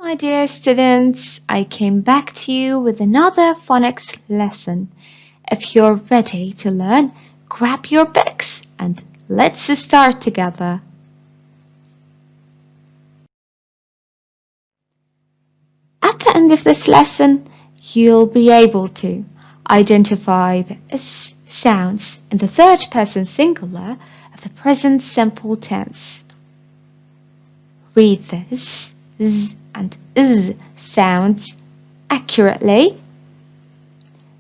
my dear students, I came back to you with another phonics lesson. If you're ready to learn, grab your books and let's start together. At the end of this lesson, you'll be able to identify the s sounds in the third person singular of the present simple tense. Read the s, z, and z sounds accurately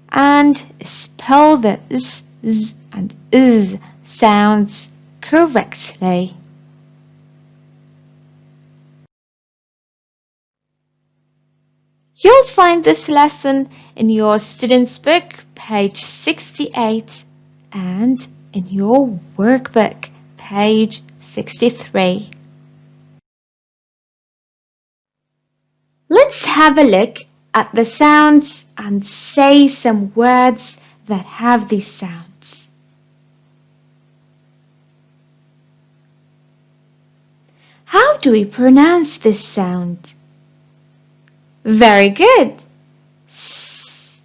and spell the s, z, and z sounds correctly. You'll find this lesson in your student's book, page 68, and in your workbook, page 63. Let's have a look at the sounds and say some words that have these sounds. How do we pronounce this sound? Very good. S.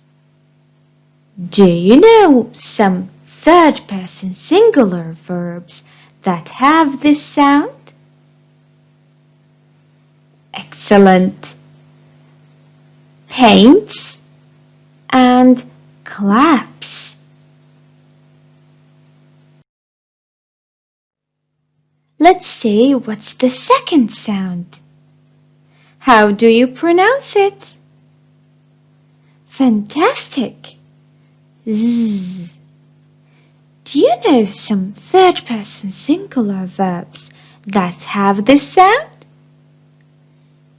Do you know some third-person singular verbs that have this sound? Excellent. Paints and claps. Let's see what's the second sound. How do you pronounce it? Fantastic! Z. Do you know some third-person singular verbs that have this sound?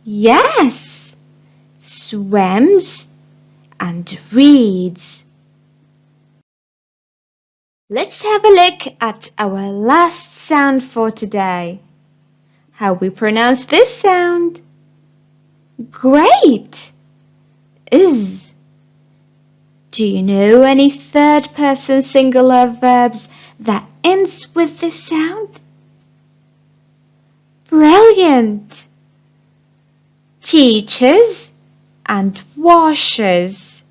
Yes! Swims and reads. Let's have a look at our last sound for today. How we pronounce this sound? Great! Is. Do you know any third-person singular verbs that ends with this sound? Brilliant! Teachers and washers.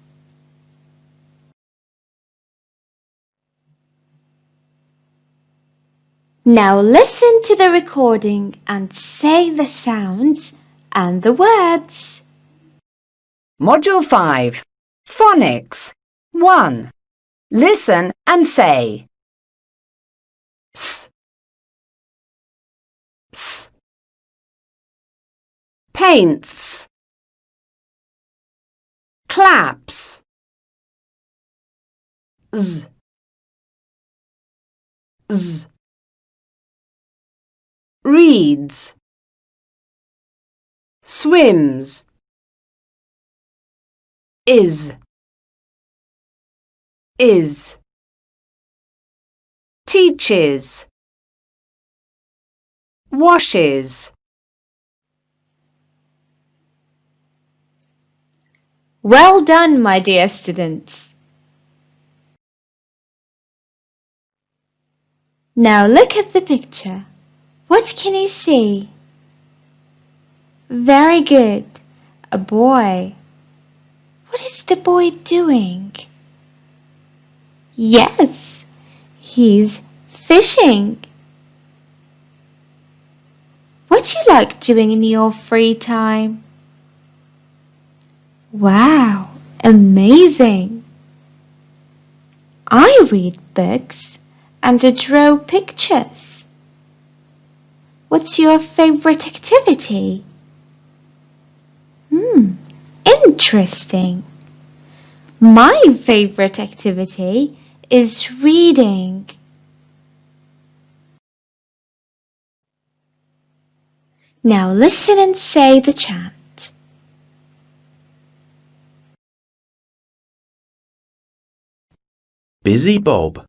Now listen to the recording and say the sounds and the words. Module 5. Phonics. 1. Listen and say. S. S. Paints. Claps. Z. Z. Reads. Swims. Is. Teaches. Washes. Well done, my dear students. Now look at the picture. What can you see? Very good. A boy. What is the boy doing? Yes, he's fishing. What do you like doing in your free time? Wow, amazing! I read books and draw pictures. What's your favorite activity? Interesting. My favorite activity is reading. Now listen and say the chant. Busy Bob.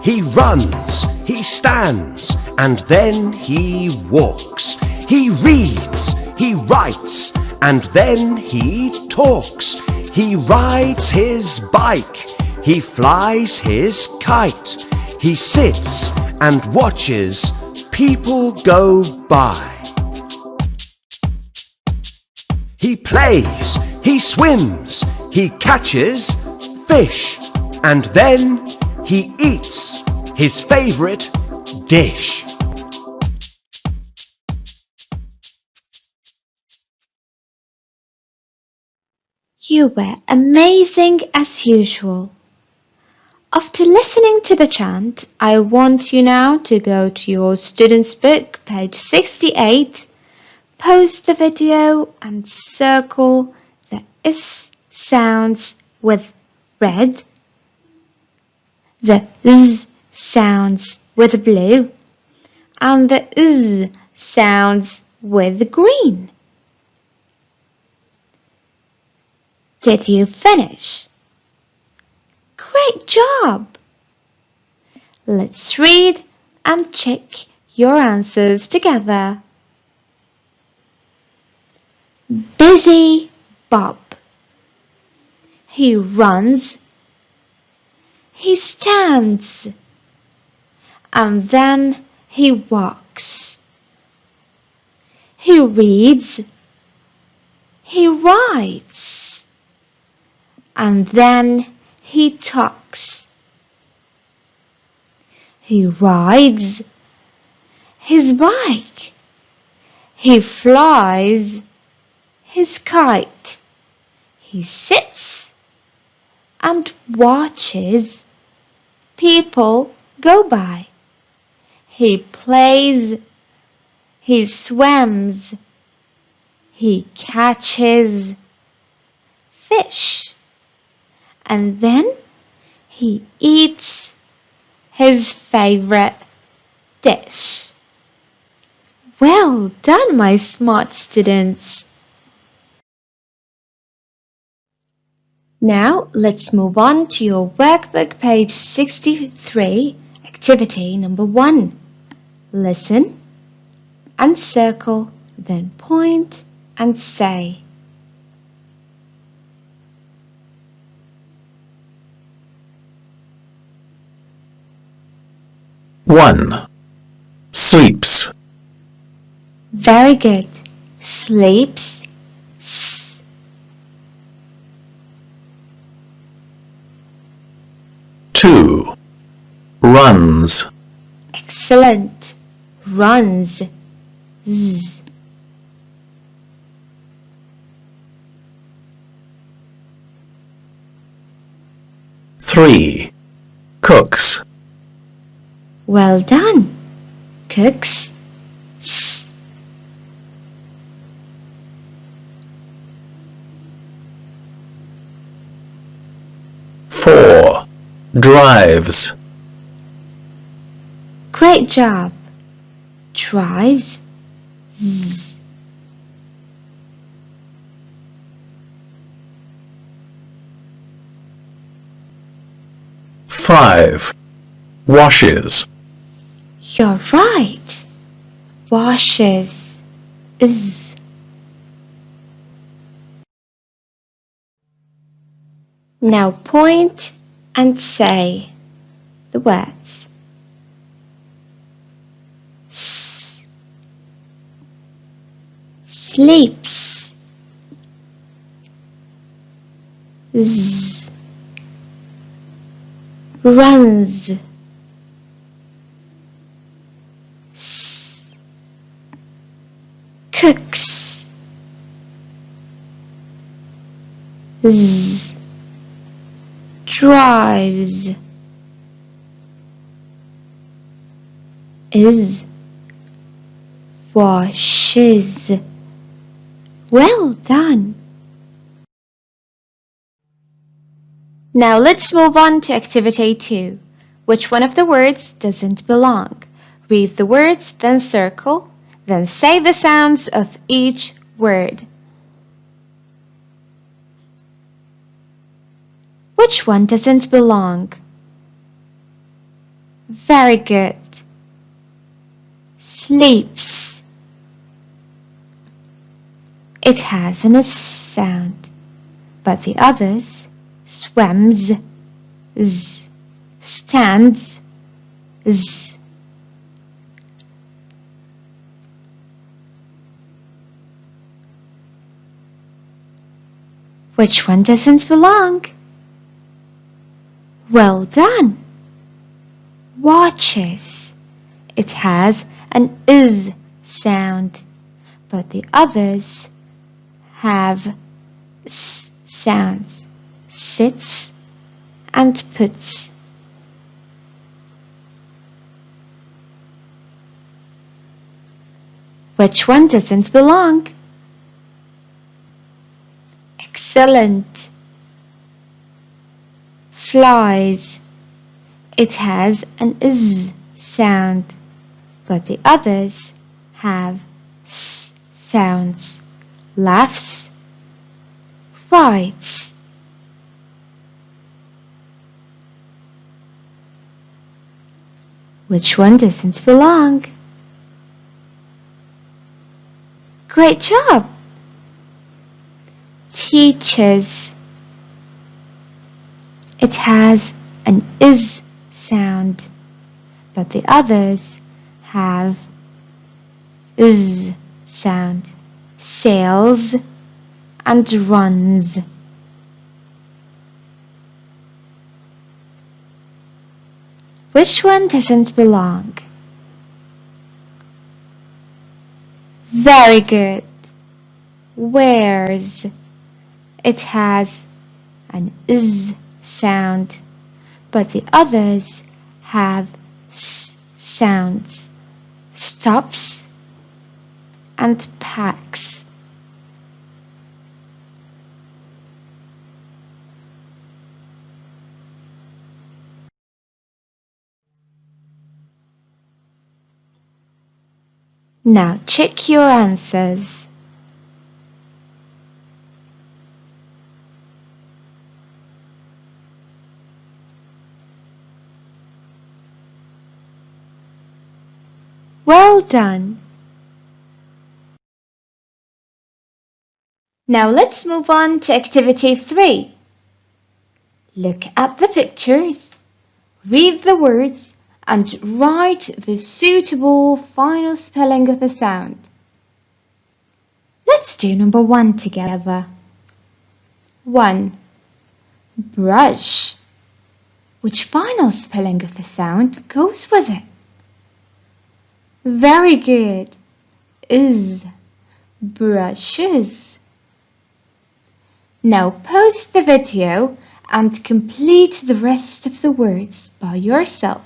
He runs, he stands, and then he walks. He reads, he writes, and then he talks. He rides his bike, he flies his kite. He sits and watches people go by. He plays, he swims, he catches fish, and then he eats his favorite dish. You were amazing as usual. After listening to the chant, I want you now to go to your student's book, page 68, pause the video and circle the S sounds with red, the Z sounds with blue, and the Z sounds with green. Did you finish? Great job! Let's read and check your answers together. Busy Bob. He runs, he stands, and then he walks. He reads, he writes, and then he talks. He rides his bike. He flies his kite. He sits and watches people go by. He plays. He swims. He catches fish. And then he eats his favorite dish. Well done, my smart students. Now let's move on to your workbook, page 63, activity number 1. Listen and circle, then point and say. One. Sleeps. Very good. Sleeps. S. 2. Runs. Excellent. Runs. Z. 3. Cooks. Well done. Cooks. S. 4. Drives. Great job. Drives. Z. 5. Washes. You're right. Washes. Z. Now point and say the words. S. Sleeps. Z. Runs. S. Cooks. Z. Drives. Is. Washes. Well done. Now let's move on to activity 2. Which one of the words doesn't belong? Read the words, then circle, then say the sounds of each word. Which one doesn't belong? Very good. Sleeps. It has an S sound, but the others, swims, Z, stands, Z. Which one doesn't belong? Well done. Watches. It has an is sound, but the others have s sounds. Sits and puts. Which one doesn't belong? Excellent. Flies. It has an is sound, but the others have s sounds. Laughs. Writes. Which one doesn't belong? Great job! Teaches. It has an is sound, but the others have z sound. Sails and runs. Which one doesn't belong? Very good. Wears. It has an is sound, but the others have s sounds. Stops and packs. Now check your answers. Well done. Now let's move on to activity 3. Look at the pictures, read the words, and write the suitable final spelling of the sound. Let's do number 1 together. 1. Brush. Which final spelling of the sound goes with it? Very good. Is. Brushes. Now pause the video and complete the rest of the words by yourself.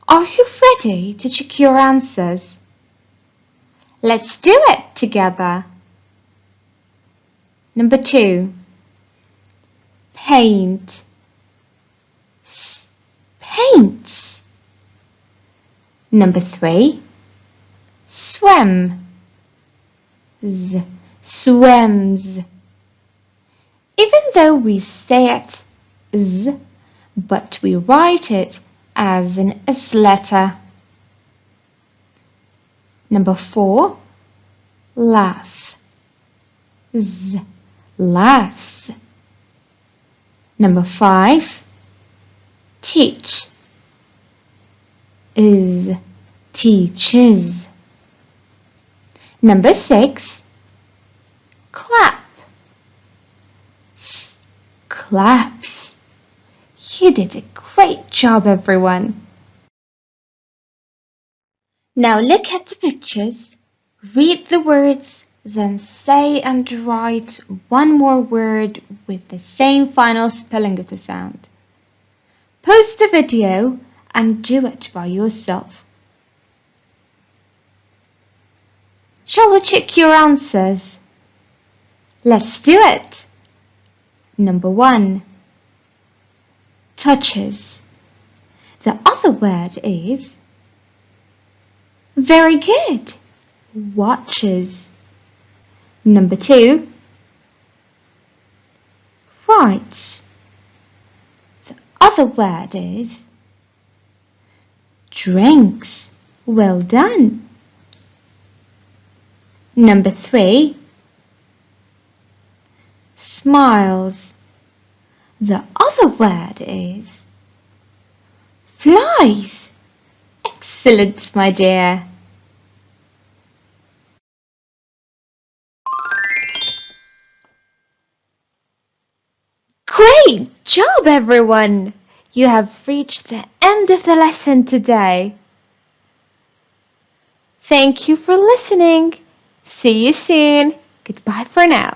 Are you ready to check your answers? Let's do it together. Number 2. Paint. Paints. Number 3. Swim. Swims. Even though we say it z, but we write it as an s letter. Number 4. Laugh. Z, laughs. Number 5. Teach. Is, teaches. Number 6. Clap. Claps. You did a great job, everyone. Now look at the pictures, read the words, then say and write one more word with the same final spelling of the sound. Pause the video and do it by yourself. Shall we check your answers? Let's do it. Number 1. Touches. The other word is very good. Watches. Number 2. Writes. The other word is drinks. Well done. Number 3. Smiles. The other word is Flies! Excellent, my dear. Great job, everyone! You have reached the end of the lesson today. Thank you for listening. See you soon. Goodbye for now.